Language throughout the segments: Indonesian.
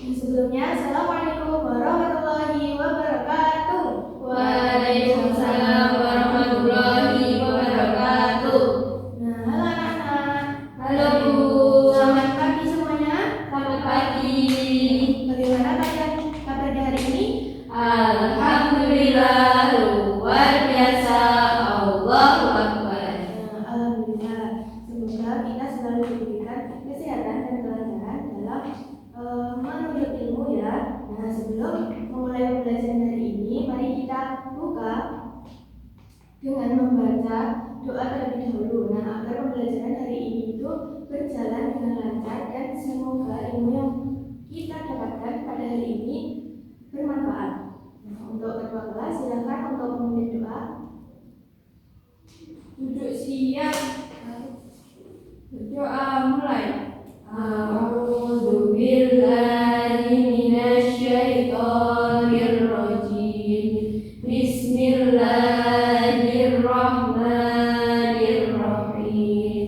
Sebelumnya, Assalamualaikum warahmatullahi wabarakatuh. Waalaikumsalam warahmatullahi wabarakatuh. Nah, halo anak-anak. Halo Bu. Selamat pagi semuanya. Selamat pagi. Bagaimana kalian kabarnya hari ini? Alhamdulillah luar biasa. Allahu Akbar. Alhamdulillah. Semoga kita selalu diberikan kesehatan dan kelancaran dalam menuntut ilmu ya. Nah, sebelum memulai pembelajaran hari ini, mari kita buka dengan membaca doa terlebih dahulu. Nah, agar pembelajaran hari ini itu berjalan dengan lancar dan semoga ilmu yang kita dapatkan pada hari ini bermanfaat. Nah, untuk ketua kelas silakan untuk memimpin doa. Duduk siap. Berdoa mulai. A'udzu billahi minasy syaithanir rajim. Bismillahirrahmanirrahim.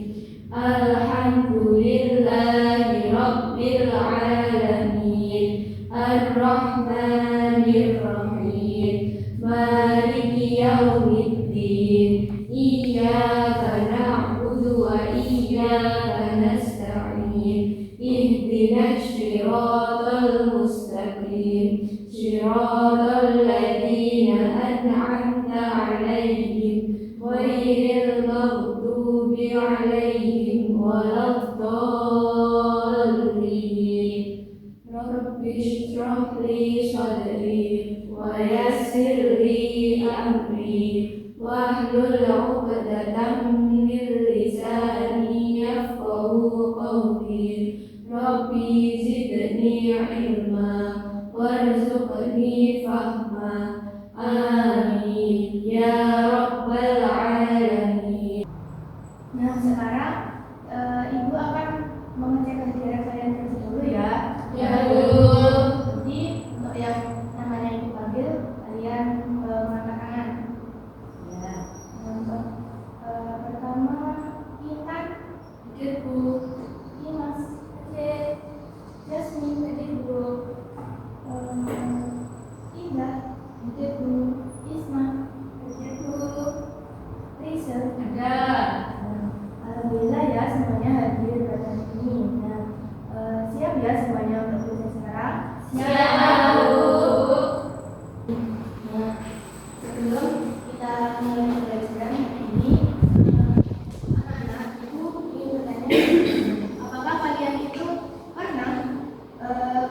Alhamdulillahi rabbil alamin. Ar-Rahmanir-Rahim. Maliki yaumiddin. Iyyaka na'budu wa iyyaka nasta'in. Ihdinas siratal mustaqim. Siratal ladzina an'amta 'alaihim ghairil maghdubi 'alaihim waladdallin. Rabbi shrah li sadri wa yassir li amri wahlul 'uqdatam min lisani yafqahu qawli. Rabbi zidni ilma warzuqni fahma. Amin ya rabbal alamin. Nah, sekarang Ibu akan mengecek hadiah kalian terlebih dahulu ya. Ya Bu. Jadi untuk yang namanya Ibu panggil, kalian mengangkat tangan. Ya. Untuk pertama Intan, hadir Bu. Dimas, hadir. Jasmine, hadir Bu. Indah, hadir Bu. Isma, hadir Bu. Rizal, Ada. Alhamdulillah ya semuanya hadir pada hari ini. Nah, siap ya semuanya untuk belajar sekarang? Siap Bu. Nah, sebelum kita mulai pembelajaran hari ini, anak-anak ibu ingin bertanya, apakah kalian itu pernah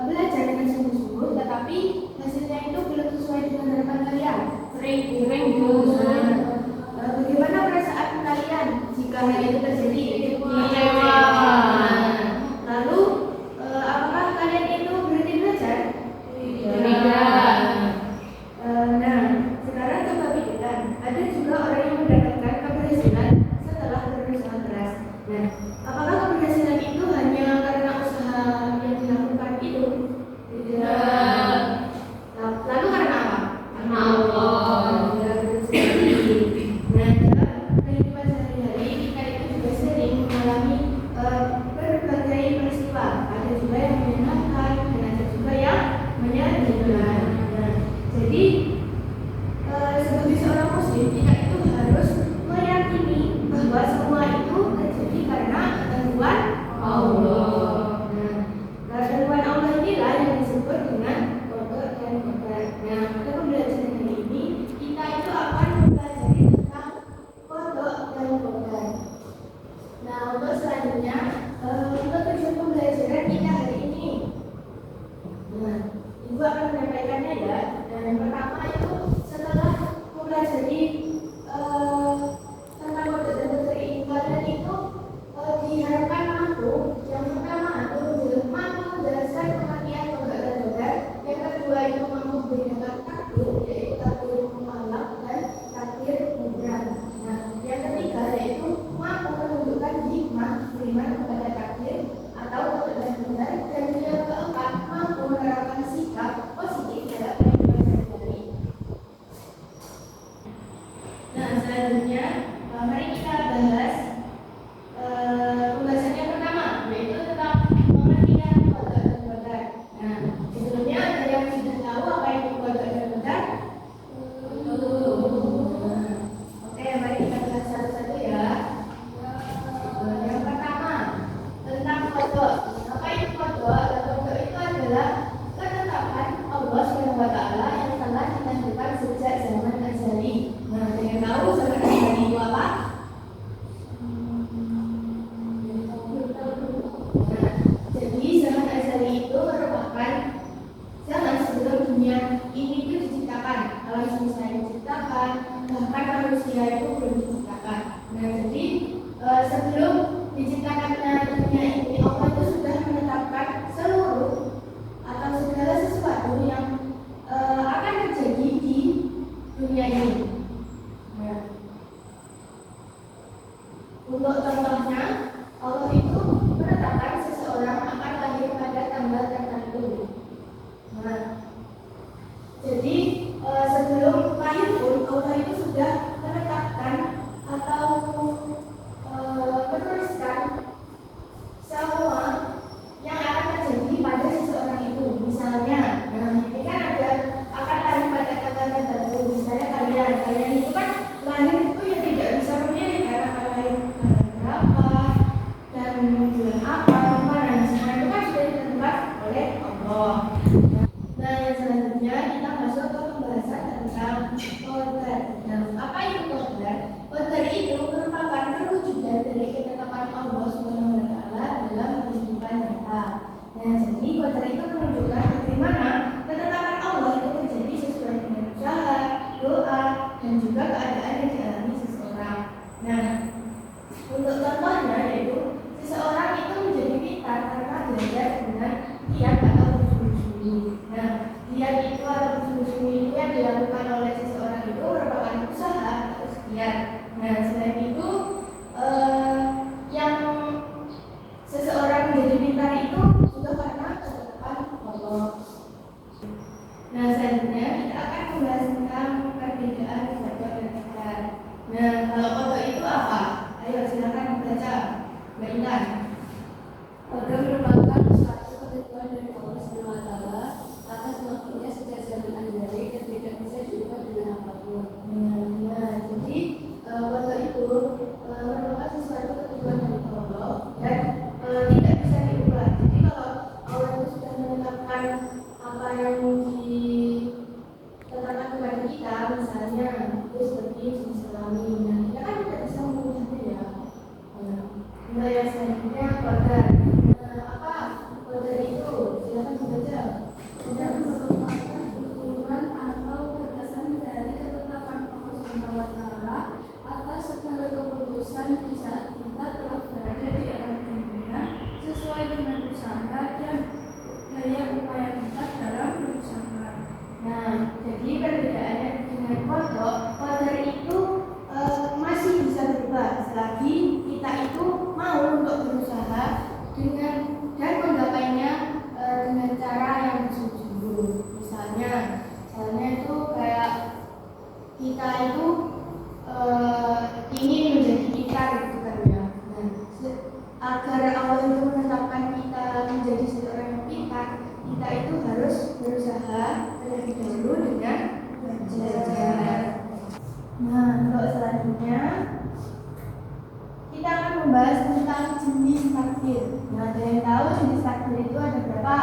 belajar dengan sungguh-sungguh, tetapi hasilnya itu belum sesuai dengan harapan kalian? Sering Bu. Bagaimana perasaan kalian jika hal itu terjadi? Kecewa. Lalu, apakah kalian itu berhenti belajar? Tidak. Nah, sekarang coba pikirkan, ada juga orang yang mendapatkan keberhasilan setelah berusaha keras. Nah, apakah keberhasilan itu hanya karena usaha yang dilakukan itu? Tidak. Lalu karena apa? Karena Allah. Ya, betul sekali. Nah, dalam kehidupan sehari-hari kita itu juga sering Allah. Nah, yang selanjutnya kita masuk ke pembahasan tentang qadar. Nah, apa itu qadar? Qadar itu merupakan perwujudan dari ketetapan Allah Subhanahu wa taala dalam kehidupan nyata. Nah, jadi qadar itu menunjukkan bagaimana ketetapan Allah itu terjadi sesuai dengan usaha, doa, dan juga keadaan yang dialami seseorang. Nah, untuk contohnya yaitu seseorang itu menjadi pintar karena belajar dengan giat atau bersungguh-sungguh. Nah, giat itu atau bersungguh-sungguh itu yang dilakukan oleh seseorang itu merupakan usaha atau ikhtiar. Nah, selain itu yang seseorang menjadi pintar itu juga karena ketetapan Allah. Nah, selanjutnya kita akan membahas tentang perbedaan qada dan qadar. Nah, kalau qada itu apa? Ayo silakan dibaca, Mbak Intan. Qadar merupakan suatu ketentuan dari Allah SWT atas waktunya sejak zaman azali dan tidak bisa diubah dengan apapun. Nah, jadi qada itu merupakan sesuatu ketentuan dari Allah dan tidak bisa diubah. Jadi kalau Allah itu sudah menetapkan apa yang ditetapkan kepada kita, misalnya itu seperti jenis kelamin, nah kita kan tidak bisa mengubahnya ya. Nah, yang selanjutnya qadar. Apa qadar itu? Silakan dibaca. Qadar merupakan ukuran atau batasan dari ketetapan Allah SWT atas segala keputusan di saat kita telah berada di alam dunia sesuai dengan usaha dan daya upaya kita dalam berusaha. Nah, jadi perbedaannya dengan qadar itu masih bisa berubah selagi kita itu mau untuk berusaha dengan dan menggapainya dengan cara yang sungguh-sungguh. Misalnya itu kayak kita itu ingin menjadi pintar gitu kan ya. Nah, agar Allah itu menetapkan kita menjadi seorang yang pintar, kita itu harus berusaha terlebih dahulu dengan belajar. Nah, untuk selanjutnya kita akan membahas tentang jenis takdir. Nah, ada yang tahu jenis takdir itu ada berapa?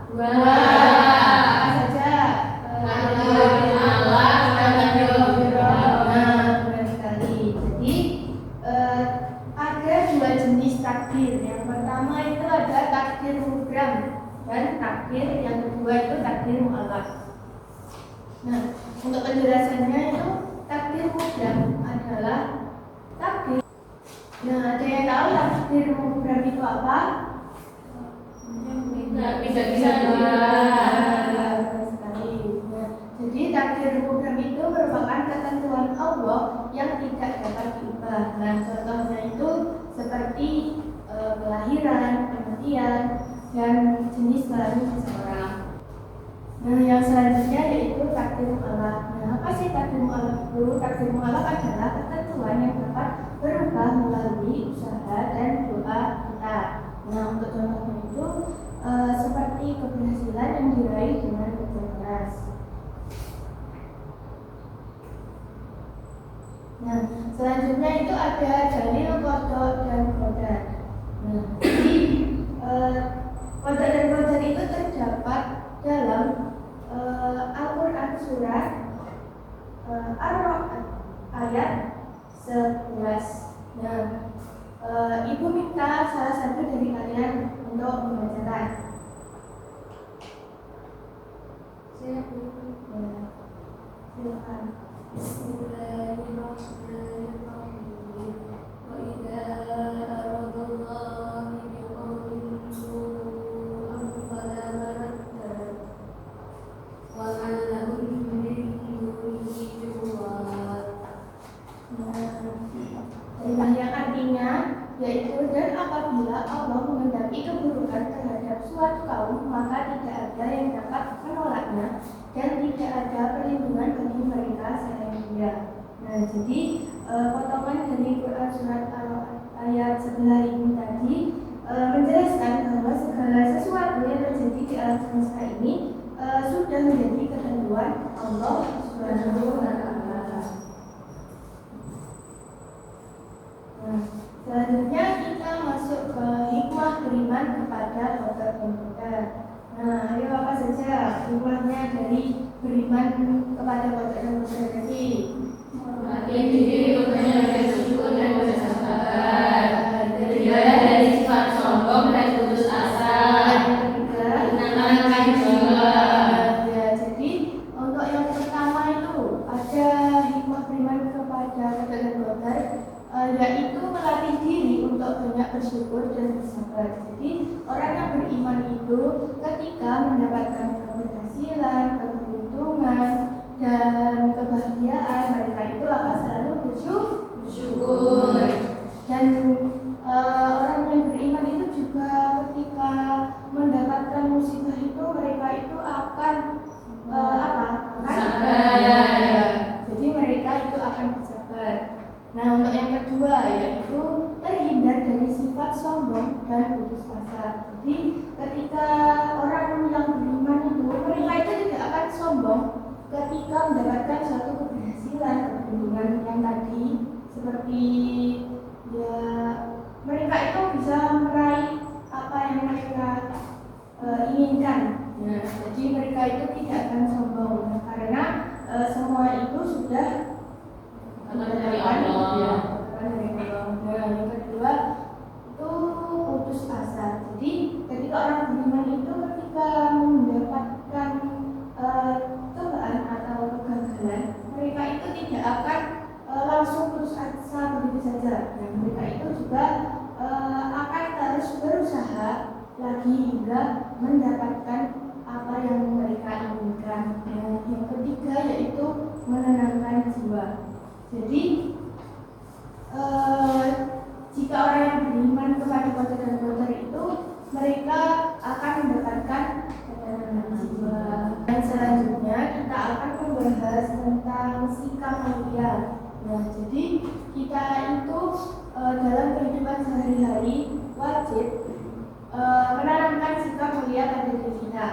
Dua. Apa saja? Allah, Nah, benar sekali. Jadi ada dua jenis takdir. Yang pertama itu ada takdir mubram dan takdir yang kedua itu takdir mu'allaq. Nah, untuk penjelasannya itu takdir mubram adalah takdir. Nah, ada yang tahu takdir mubram itu apa? Bisa. Jadi takdir mubram itu merupakan ketentuan Allah yang tidak dapat diubah. Nah, contohnya itu seperti kelahiran, kematian, dan jenis kelamin seseorang. Nah, yang selanjutnya yaitu takdir mu'allaq. Nah, apa sih takdir mu'allaq itu? Takdir mu'allaq adalah ketentuan yang dapat berubah melalui usaha dan doa kita. Nah, untuk contohnya itu seperti keberhasilan yang diraih dengan kerja keras. Nah, selanjutnya itu ada dalil qada dan qadar. Nah, jadi qada dan qadar itu terdapat dalam Al-Quran surat Ar-Ra'd ayat 11. Nah, ibu minta salah satu dari kalian untuk membacakan. Silakan. Bismillahirrahmanirrahim. Wa idza aradallahu biqaumin su'an fala maradda wa ma lahum min dunihi wal. Yang artinya yaitu dan apabila Allah menghendaki keburukan terhadap suatu kaum maka tidak ada yang dapat menolaknya dan tidak ada perlindungan bagi mereka selain Dia. Nah, jadi potongan dari Quran surat ayat sebelah ini tadi menjelaskan bahwa segala sesuatu yang terjadi di alam semesta ini sudah menjadi ketentuan Allah Subhanahu wa taala. Nah, selanjutnya kita masuk ke hikmah beriman kepada qadar dan qadar. Nah, ayo dari beriman kepada qadar dan qadar tadi? Makin diri kepada bersyukur dan bersabar, terhindar dari sifat sombong dan putus asa, menenangkan jiwa. Ya, jadi untuk yang pertama itu ada hikmah beriman kepada qadar dan qadar, yaitu melatih diri untuk banyak bersyukur dan bersabar. Jadi orang yang beriman itu ketika mendapatkan keberhasilan, keberuntungan, dan kebahagiaan, mereka itu akan selalu bersyukur. Dan orang yang beriman itu juga ketika mendapatkan musibah itu mereka itu akan Sabar. Jadi mereka itu akan bersabar. Nah, untuk yang kedua yaitu terhindar dari sifat sombong dan putus asa. Jadi ketika orang yang beriman itu mereka itu tidak akan sombong ketika mendapatkan suatu keberhasilan, keberuntungan yang tadi, seperti ya mereka itu bisa meraih apa yang mereka inginkan. Ya, jadi mereka itu tidak akan sombong karena semua itu sudah Dari Allah. dari Allah. Nah, yang kedua itu putus asa. Jadi ketika orang beriman itu ketika mendapatkan cobaan atau kegagalan, mereka itu tidak akan langsung putus asa begitu saja. Nah, mereka itu juga akan terus berusaha lagi hingga mendapatkan apa yang mereka inginkan. Nah, yang ketiga yaitu menenangkan jiwa. Jadi jika orang yang beriman kepada qadar dan qadar itu mereka akan mendapatkan ketenangan jiwa. Dan selanjutnya kita akan membahas tentang sikap mulia. Nah, jadi kita itu dalam kehidupan sehari-hari wajib menanamkan sikap mulia pada diri kita.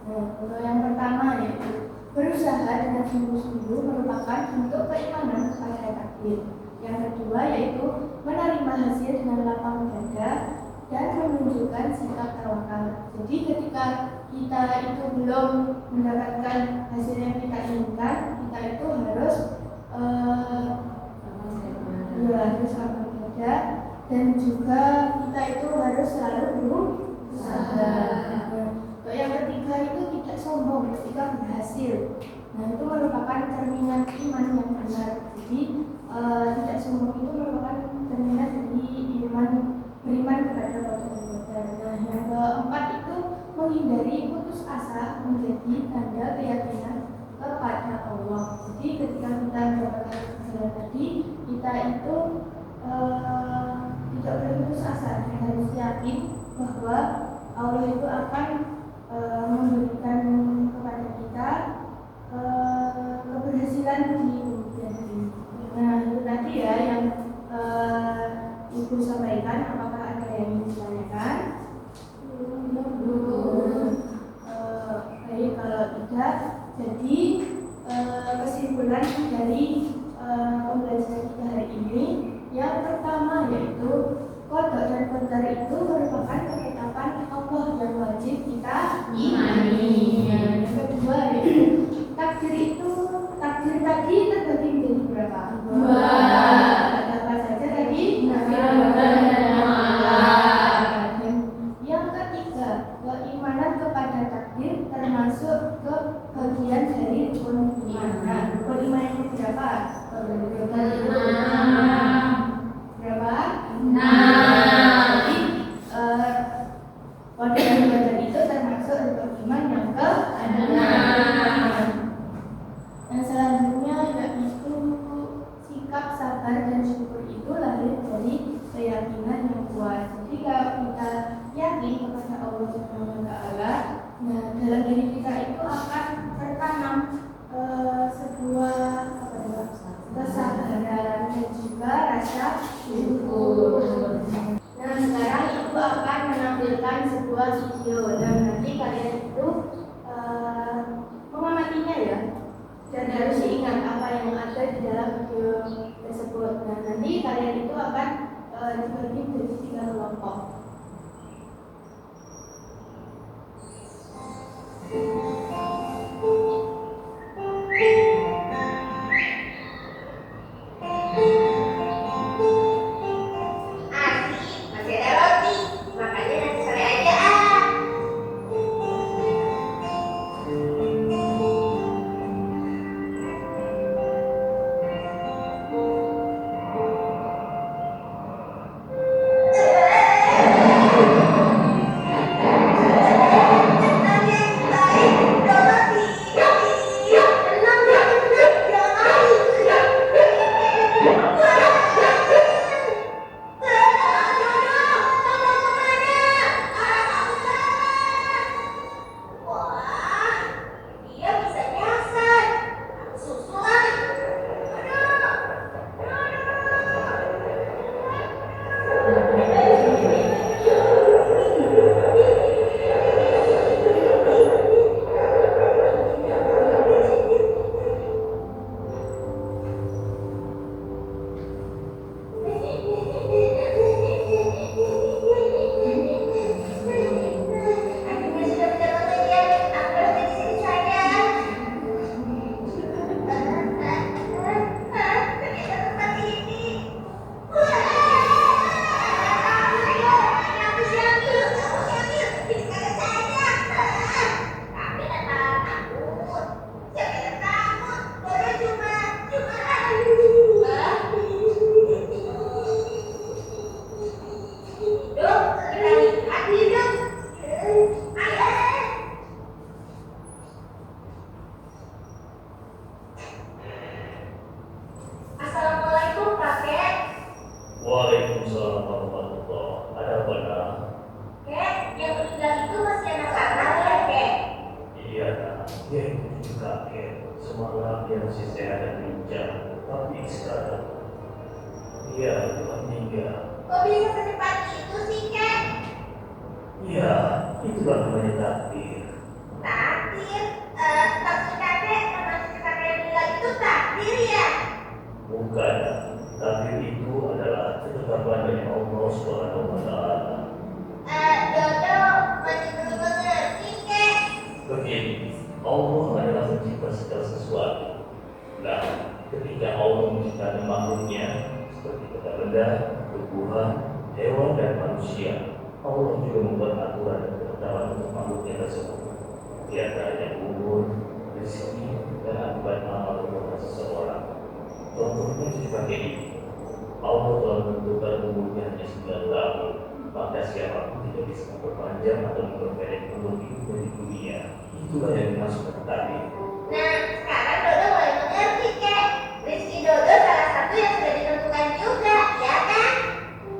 Nah, untuk yang pertama yaitu berusaha dengan sungguh-sungguh merupakan bentuk keimanan kepada takdir. Yang kedua yaitu menerima hasil dengan lapang dada dan menunjukkan sikap tawakal. Jadi ketika kita itu belum mendapatkan hasil yang kita inginkan, kita itu harus harus lapang dada dan juga kita itu harus selalu berusaha. Untuk yang ketiga itu tidak sombong ketika berhasil. Nah, itu merupakan cerminan iman yang benar. Jadi tidak sombong itu merupakan cerminan dari iman beriman kepada qadar. Nah, yang keempat itu menghindari putus asa menjadi tanda keyakinan kepada Allah. Jadi ketika kita mendapatkan kegagalan tadi, kita itu tidak boleh putus asa, harus yakin bahwa Allah itu akan memberikan kepada kita keberhasilan di kemudian hari. Nah, itu tadi ya yang Ibu sampaikan. Apakah ada yang ingin ditanyakan? Baik, kalau tidak, jadi kesimpulan dari pembelajaran kita hari ini yang pertama yaitu qada dan qadar itu merupakan ketetapan Allah yang wajib kita imani. Yang kedua yaitu takdir tadi terbagi menjadi berapa? Dua. Apa saja tadi? Dan yang ketiga, keimanan kepada takdir termasuk ke bagian dari rukun iman. Rukun iman itu berapa? Berapa? Jadi qada dan qadar itu termasuk rukun semalam dia masih sehat dan lincah, tapi sekarang dia telah meninggal. Kok bisa secepat itu sih, Kek? Ya, itulah namanya takdir. Takdir? Maksud kakek sama cucu kakek yang meninggal itu takdir ya? Bukan, takdir itu adalah ketetapan dari Allah Subhanahu wa Ta'ala. Dodo masih belum mengerti, Kek. Begini, Allah adalah pencipta segala sesuatu. Nah, ketika Allah menciptakan makhluknya seperti benda-benda, tumbuhan, hewan dan manusia, Allah juga membuat aturan dan ketetapan untuk makhluknya tersebut. Di antaranya umur, rezeki, dan akibat amal perbuatan seseorang. Contohnya seperti ini. Allah telah menentukan umurnya hanya 9 tahun. Maka siapapun tidak bisa memperpanjang atau memperpendek umur hidupnya di dunia. Itulah yang dimaksud takdir. Nah, sekarang Dodo mulai mengerti, Kek. Rizki Dodo salah satu yang sudah ditentukan juga, ya kan?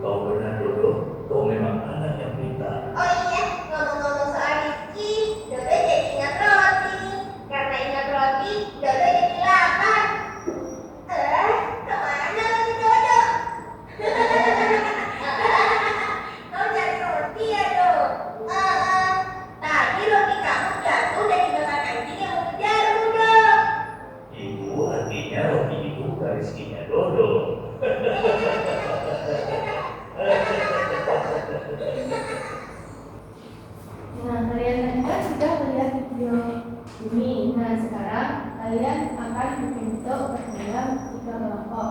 Kau benar, Dodo. Kau memang anak yang pintar. Oh iya, ngomong-ngomong soal Rizki, Dodo jadi ingat roti. Karena ingat roti, Dodo jadi lapar. Kemana roti Dodo? Kau cari roti ya, Do? Tadi roti kamu jatuh dan dimakan anjing yang mengejarmu, Do. Itu artinya roti itu bukan rezekinya Dodo. Nah, kalian tadi kan sudah melihat video ini. Nah, sekarang kalian akan membentuk dalam 3 kelompok.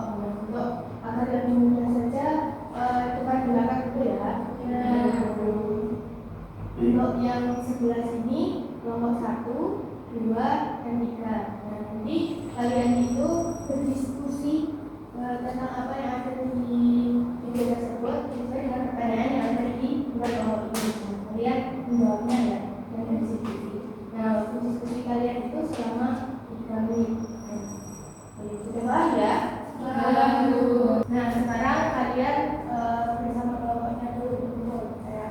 Untuk agar lebih mudah saja, coba belakang dulu ya. Untuk yang sebelah sini, kelompok 1, 2, dan 3. Nah, nanti kalian itu berdiskusi tentang apa yang ada di video tersebut sesuai dengan pertanyaan yang ada di 2 kelompok ini. Nah, kalian menjawabnya ya, dan berdiskusi. Nah, waktu diskusi kalian itu selama 3 menit. Sudah paham ya? Nah, sekarang kalian bersama kelompoknya dulu. Saya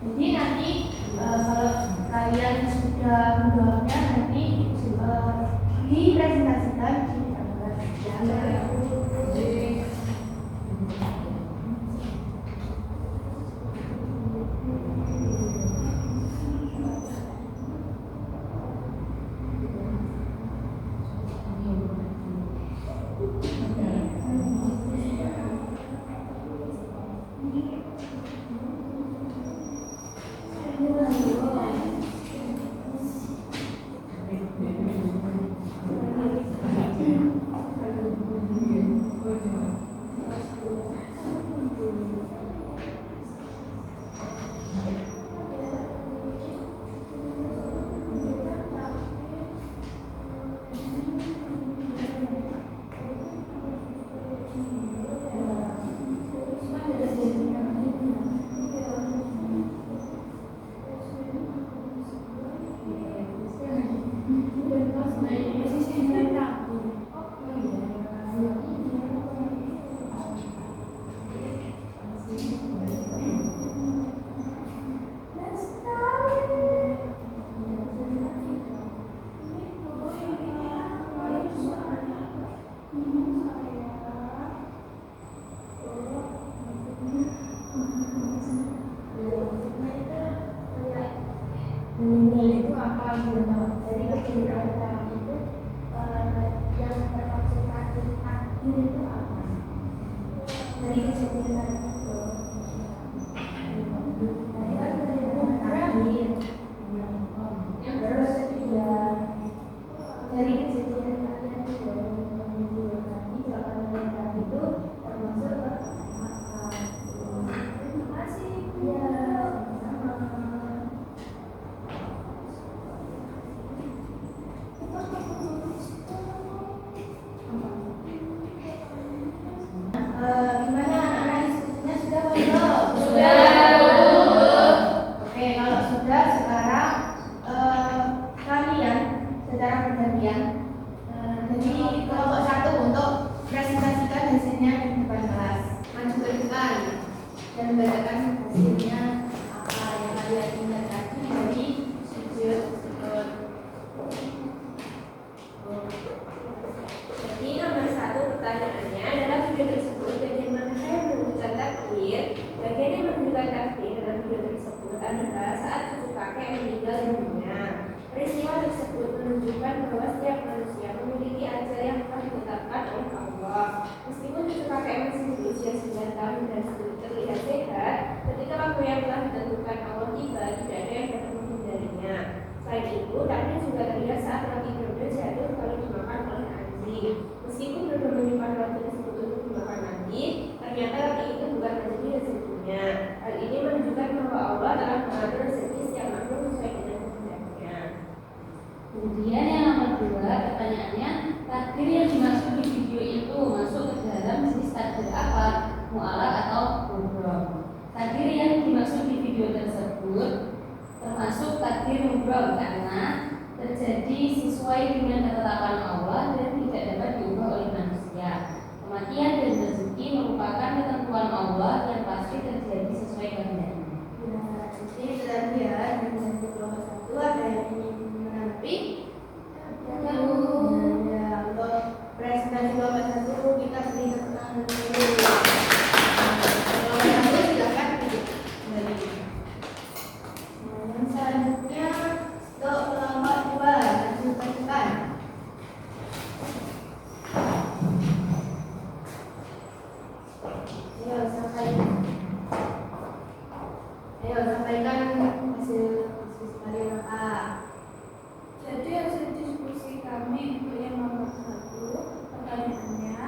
jadi nanti kalau kalian sudah menjawabnya nanti dipresentasikan di tablet. Meninggal itu apa gitu? Jadi kebenaran itu yang termaksud takdir itu apa? Dari kejadian itu. Tadi kan kejadian terakhir. Terus ya dari kejadian kalian itu tadi kalau kalian itu termasuk apa? Terima kasih. Ya, sama. Gimana anak diskusinya hasilnya di depan kelas. Maju ke depan dan bacakan hasilnya apa yang kalian ingat tadi dari video tersebut. Jadi nomor 1 pertanyaannya adalah video tersebut bagaimana saya menunjukkan takdir. Bagian yang menunjukkan takdir dalam video tersebut adalah saat cucu kakek meninggal dunia. Peristiwa tersebut menunjukkan bahwa setiap manusia memiliki ajal yang telah ditetapkan oleh Allah. Meskipun cucu kakek masih berusia 9 tahun dan terlihat sehat, ketika waktu yang telah ditentukan Allah tiba, tidak ada yang dapat menghindarinya. Selain itu, takdir juga terlihat saat roti Dodo jatuh kalau dimakan oleh anjing. Meskipun Dodo menyimpan roti tersebut untuk dimakan nanti, ternyata roti itu bukan menjadi rezekinya. Hal ini menunjukkan bahwa Allah telah mengatur rezeki setiap makhluk sesuai dengan kehendaknya. Kemudian yang nomor 2 pertanyaannya, takdir yang dimaksud di video itu masuk ke dalam jenis takdir apa? Mu'alaq atau mubrom? Takdir yang dimaksud di video tersebut termasuk takdir mubrom karena terjadi sesuai dengan ketetapan Allah dan tidak dapat diubah oleh manusia. Kematian dan rezeki merupakan ketentuan Allah yang pasti terjadi sesuai kehendaknya. Nah, jadi sudah lihat dengan kelompok 1 ada yang ingin menanggapi? Ya, untuk presentasi kelompok 1 kita beri tepuk tangan dulu. Kelompok 1 silakan duduk kembali. Yang selanjutnya untuk kelompok 2 maju ke depan. Ayo sampaikan hasil diskusi kalian apa? Jadi hasil diskusi kami untuk yang nomor 1 pertanyaannya,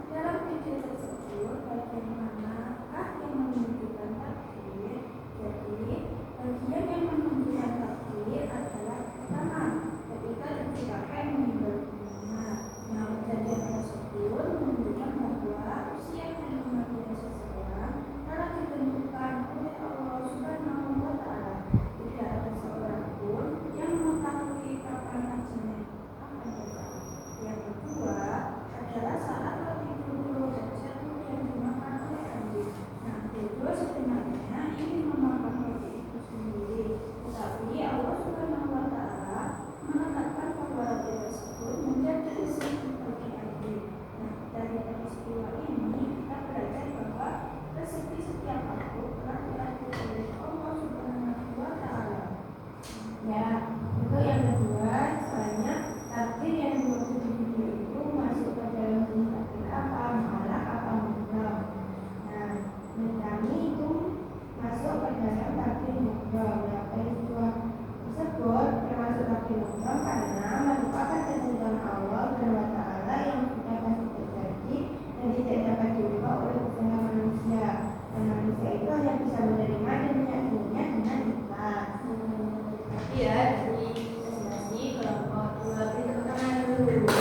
dalam video tersebut bagaimanakah yang menunjukkan takdir? Jadi bagian yang menunjukkan takdir adalah pertama ketika cucu kakek meninggal dunia. Nah, kejadian tersebut menunjukkan bahwa usia dan kematian seseorang telah ditentukan oleh Allah Subhanahu wa Ta'ala. Tidak ada seorang pun yang mengetahui kapan ajalnya akan datang. Yang kedua adalah saat roti Dodo jatuh yang dimakan oleh anjing. Nah, Dodo sebenarnya ingin memakan roti itu sendiri, tetapi Allah Subhanahu wa Ta'ala menetapkan bahwa roti tersebut menjadi rezeki bagi anjing. Nah, dari peristiwa ini kita belajar bahwa rezeki setiap makhluk telah diatur oleh Allah Subhanahu wa Ta'ala. Ya, untuk yang kedua, soalnya takdir yang dimaksud di video itu masuk ke dalam jenis takdir apa, mu'alaq apa mubrom. Nah, menurut kami itu masuk ke dalam takdir mubrom. Ya, peristiwa tersebut termasuk takdir mubrom karena merupakan ketentuan Allah SWT yang sudah pasti terjadi dan tidak dapat diubah oleh usaha manusia. Dan manusia itu hanya bisa menerima dan meyakininya dengan ikhlas. Ya, dari presentasi kelompok 2 beri tepuk tangan dulu.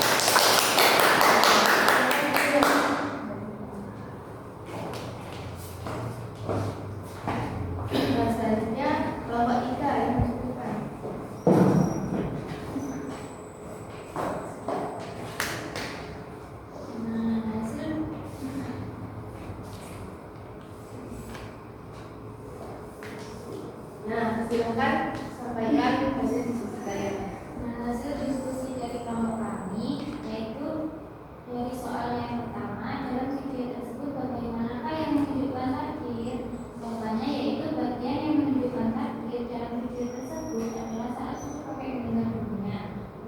Selanjutnya kelompok 3 yang masuk ke depan. Nah, silakan sampaikan hasil diskusi kalian. Nah, hasil diskusi dari kelompok kami yaitu dari soal yang pertama, dalam video tersebut bagaimanakah yang menunjukkan takdir? Jawabannya yaitu bagian yang menunjukkan takdir dalam video tersebut adalah saat cucu kakek meninggal dunia.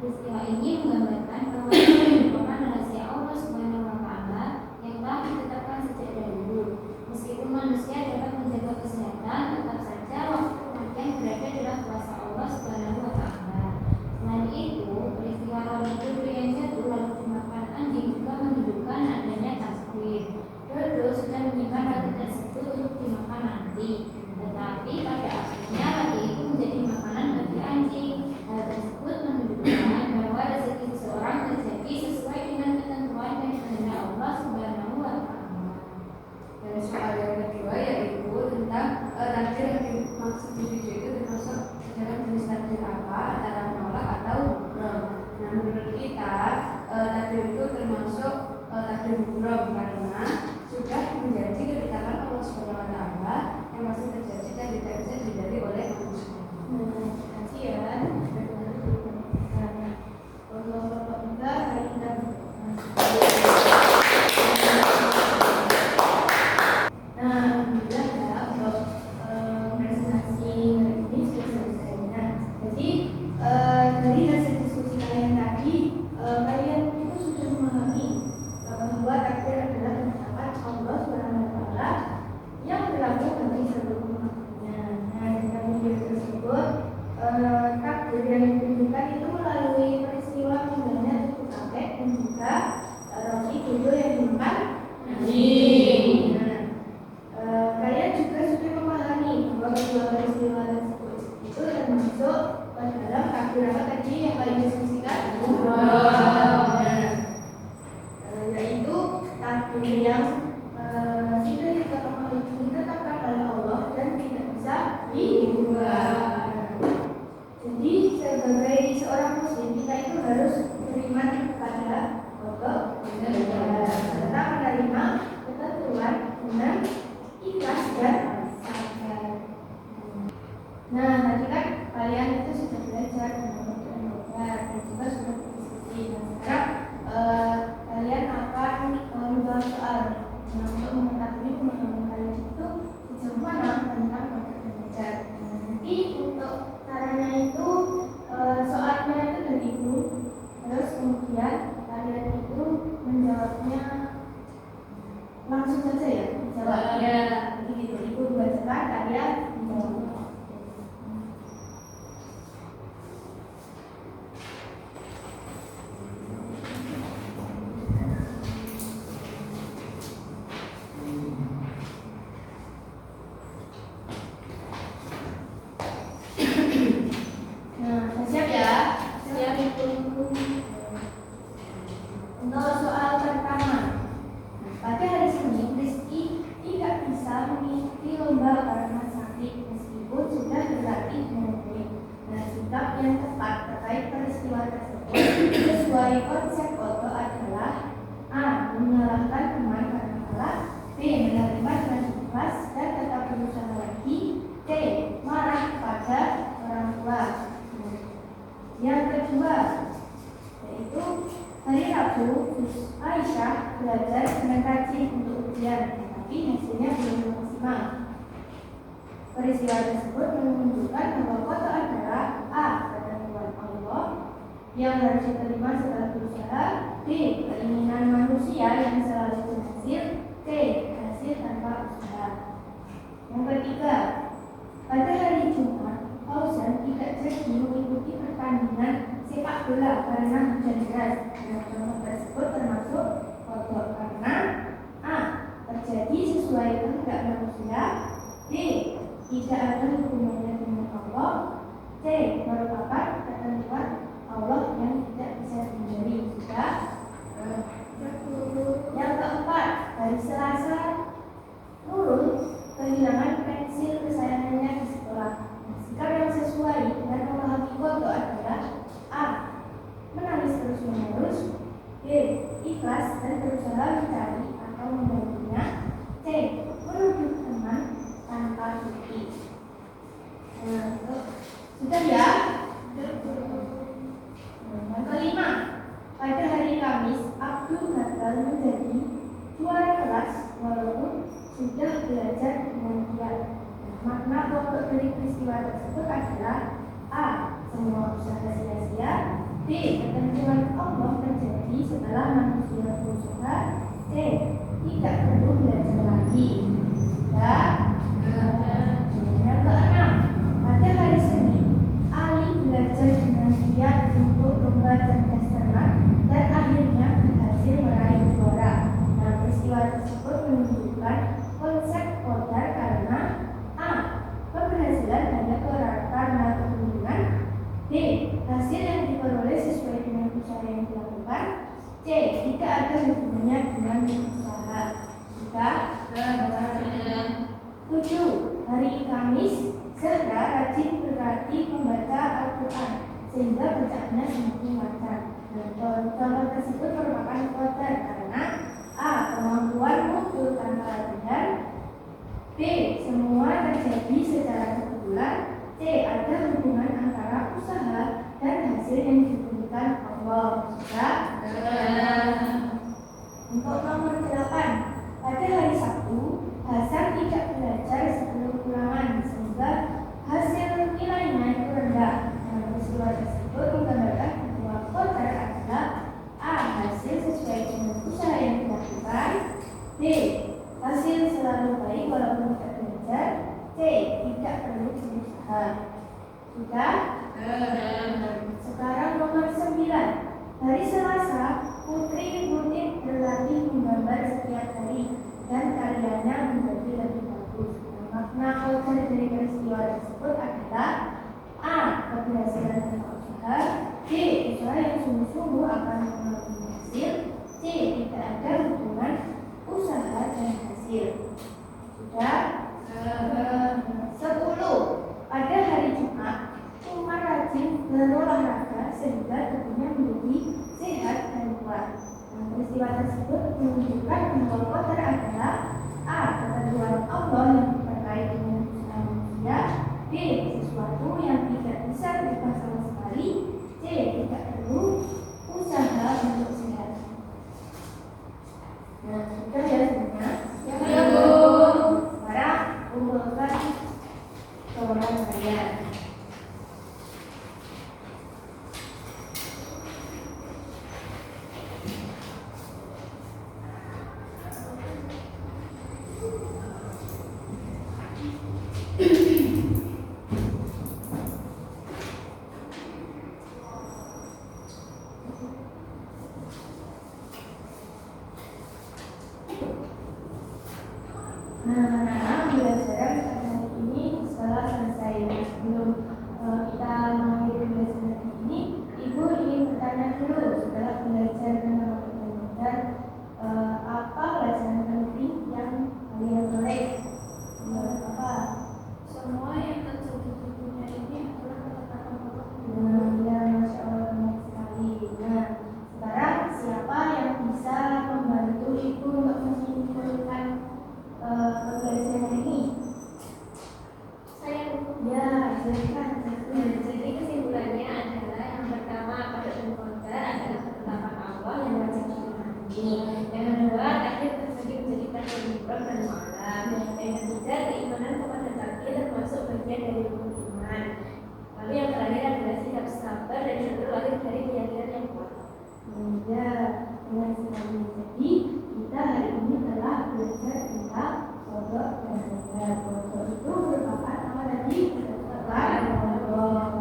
Peristiwa ini menggambarkan bahwa itu merupakan rahasia Allah Subhanahu wa Ta'ala yang telah ditetapkan sejak dahulu. Meskipun manusia dapat menjaga kesehatan, tetap saja waktu kematian berada dalam kuasa Allah Subhanahu wa Ta'ala. Selain itu, peristiwa roti Dodo yang jatuh lalu dimakan anjing juga menunjukkan adanya takdir. Dodo sudah menyimpan roti tersebut untuk dimakan nanti, tetapi pada akhirnya roti itu menjadi makanan bagi anjing. Hal tersebut menunjukkan bahwa rezeki seseorang terjadi sesuai dengan ketentuan dan kehendak Allah Subhanahu wa Ta'ala. Dan soal yang kedua yaitu tentang takdir yang dimaksud di video itu termasuk dalam jenis takdir apa, antara mu'alaq atau mubrom. Nah, menurut kita takdir itu termasuk takdir mubrom karena sudah menjadi ketetapan Allah Subhanahu wa taala yang masih terjadi dan tidak bisa dihindari oleh manusia. Terima kasih ya. Untuk Bapak juga hari kita alhamdulillah ya untuk presentasi hari ini sudah selesai. Nah, jadi dari hasil diskusi kalian tadi, kalian itu sudah memahami bahwa takdir adalah penetapan Allah Subhanahu wa taala yang berlaku bagi seluruh makhluknya. Nah, dengan video tersebut takdir yang ditentukan itu melalui peristiwa meninggalnya tubuh kakek dan juga roti 7 yang dimakan Nabi. Kalian juga sudah memahami bahwa kedua peristiwa tersebut itu termasuk dalam takdir apa tadi yang kalian diskusikan? Yaitu takdir yang sudah ditetapkan oleh Allah dan tidak bisa diubah. Jadi sebagai seorang muslim kita itu harus beriman kepada Allah serta menerima ketentuan dengan ikhlas dan sabar. Nah, tadi kan kalian itu sudah belajar dan juga sudah berdiskusi. Nah, sekarang kalian akan menjawab soal untuk mengetahui pemahaman kalian itu sejauh mana tentang konsep belajar. Nanti untuk caranya itu soalnya itu dari ibu, terus kemudian kalian itu menjawabnya langsung saja ya, jawabnya begitu. Ibu bacakan, kalian menjawab. Nah, siap ya? Siap ibu. Untuk soal pertama, pada hari Senin Rizky tidak bisa mengikuti lomba karena sakit meskipun sudah berlatih dengan baik. Nah, sikap yang tepat terkait peristiwa tersebut sesuai konsep Otto adalah A. Menyalahkan teman karena salah, B. Menerima dengan ikhlas dan tetap berusaha lagi, C. Marah kepada orang tua. Yang kedua yaitu hari Rabu Aisyah belajar dengan rajin untuk ujian, tapi hasilnya belum maksimal. Peristiwa tersebut menunjukkan bahwa foto adalah A. ketentuan Allah yang harus diterima setelah berusaha, B. keinginan manusia yang selalu berhasil, C. hasil tanpa usaha. Yang ketiga, pada hari Jumat Fauzan tidak jadi mengikuti pertandingan sepak bola karena hujan deras. Nah, contoh tersebut termasuk foto karena A. terjadi sesuai kehendak manusia, B. tidak ada hubungannya dengan Allah, C. merupakan ketentuan Allah yang tidak bisa dihindari. Sudah. Yang keempat, hari Selasa Nurul kehilangan pensil kesayangannya di sekolah. Sikap yang sesuai dengan memahami foto adalah A. menangis terus-menerus, B. ikhlas dan berusaha mencari atau membantunya, C. menuduh teman tanpa bukti. Nah, sudah ya? Yang kelima, pada hari Kamis Abdul gagal menjadi juara kelas walaupun sudah belajar dengan giat. Makna pokok dari peristiwa tersebut adalah A. semua usaha sia-sia, B. ketentuan Allah terjadi setelah manusia berusaha, C. tidak perlu belajar lagi. Ya. Yang keenam, pada hari Senin Ali belajar dengan giat untuk lomba cerdas cermat dan akhirnya berhasil meraih juara. Nah, peristiwa tersebut menunjukkan konsep qadar karena A. keberhasilan hanya karena keberuntungan, B. hasil yang diperoleh sesuai dengan usaha yang dilakukan, C. tidak ada hubungannya dengan usaha. Jika 7. Hari Kamis Zahra rajin berlatih membaca Al-Quran sehingga bacaannya semakin lancar. Contoh tersebut merupakan qadar karena A. kemampuan B. Semua terjadi secara kebetulan. C. Ada hubungan antara usaha dan hasil yang diberikan Allah. Sudah? Untuk nomor 8, pada hari Sabtu, Hasan tidak belajar sebelum ulangan sehingga hasil nilainya itu rendah. Peristiwa tersebut menggambarkan bahwa qadar adalah A. Hasil sesuai dengan usaha yang dilakukan. B. Hasil selalu baik walaupun tidak belajar. C. Tidak perlu berusaha. Sudah? Sekarang nomor 9. Hari Selasa, Putri rutin berlatih menggambar setiap hari dan karyanya menjadi lebih bagus. Makna qadar dari peristiwa tersebut adalah A. Keberhasilan tanpa usaha. B. Usaha yang sungguh-sungguh akan mempengaruhi hasil. C. Tidak ada hubungan usaha dan hasil. Sudah? 10. Pada hari Jumat, Umar rajin berolahraga sehingga tubuhnya menjadi sehat dan kuat. Peristiwa tersebut menunjukkan bahwa qadar adalah A. Ketentuan Allah yang terkait dengan usaha manusia. B. Sesuatu yang tidak bisa berubah sama sekali. C. Tidak perlu usaha untuk sehat. Nah, sudah ya semuanya? Ya, Bu. Sekarang kumpulkan jawaban kalian. Nah, pembelajaran hari ini setelah selesai. Sebelum kita mengakhiri pembelajaran hari ini, Ibu ingin bertanya dulu setelah belajar tentang belajar apa pelajaran penting yang kalian boleh apa? Semua yang terjadi di dunia ini adalah ketetapan Allah. Ya, Masya Allah, banyak sekali. Nah, sekarang siapa yang bisa membantu Ibu untuk menyimpulkan pembelajaran ini? Saya Ya, silakan. jadi kesimpulannya adalah yang pertama qadar adalah ketetapan Allah yang wajib dipahami. Yang kedua, takdir tersebut menjadi takdir mufrad dan mu'allaq. Yang ketiga, keimanan kepada takdir termasuk bagian dari rukun iman. Lalu yang terakhir adalah sikap sabar dan yang terlahir dari keyakinan yang kuat. Ya, benar sekali. Jadi kita hari ini telah belajar tentang qada dan qadar. Qada itu merupakan apa tadi? Ketetapan Allah.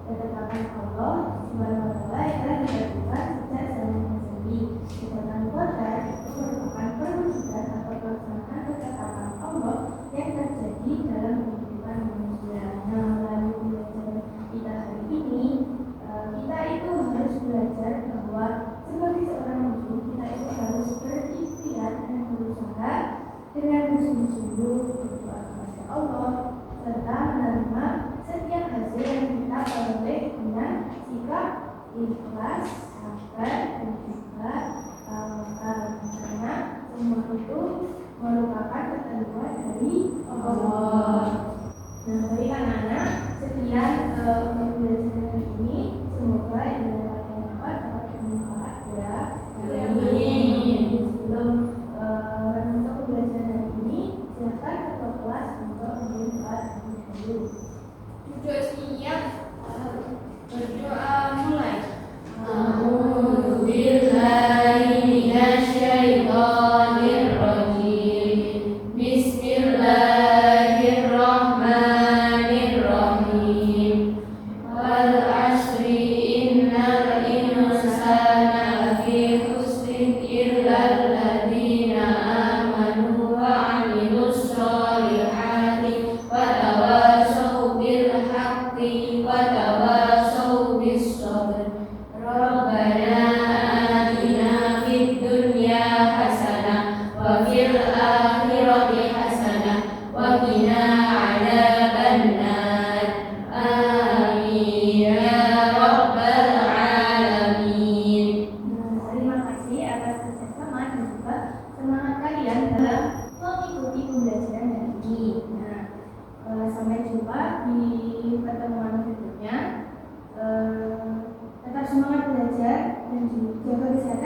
Ketetapan Allah Subhanahu wa Ta'ala yang telah dilakukan sejak zaman Nabi. Sedangkan qadar itu merupakan perwujudan atau pelaksanaan ketetapan Allah yang terjadi dalam kehidupan manusia. Nah, melalui pembelajaran kita hari ini, kita itu harus belajar bahwa sebagai seorang muslim kita itu harus berikhtiar dan berusaha dengan bersungguh-sungguh berdoa kepada Allah serta menerima setiap hasil yang kita peroleh dengan sikap ikhlas, sabar dan juga tawakal, karena semua itu merupakan ketentuan dari Allah. Nah, baik anak-anak, sekian pembelajaran ini. Semoga yang dapat bermanfaat ya. Amin. Sebelum menutup pembelajaran ini, silakan ketua kelas untuk membuat dulu. Duduk siap, berdoa mulai. Bismillahirrahmanirrahim. Jaga kesehatan.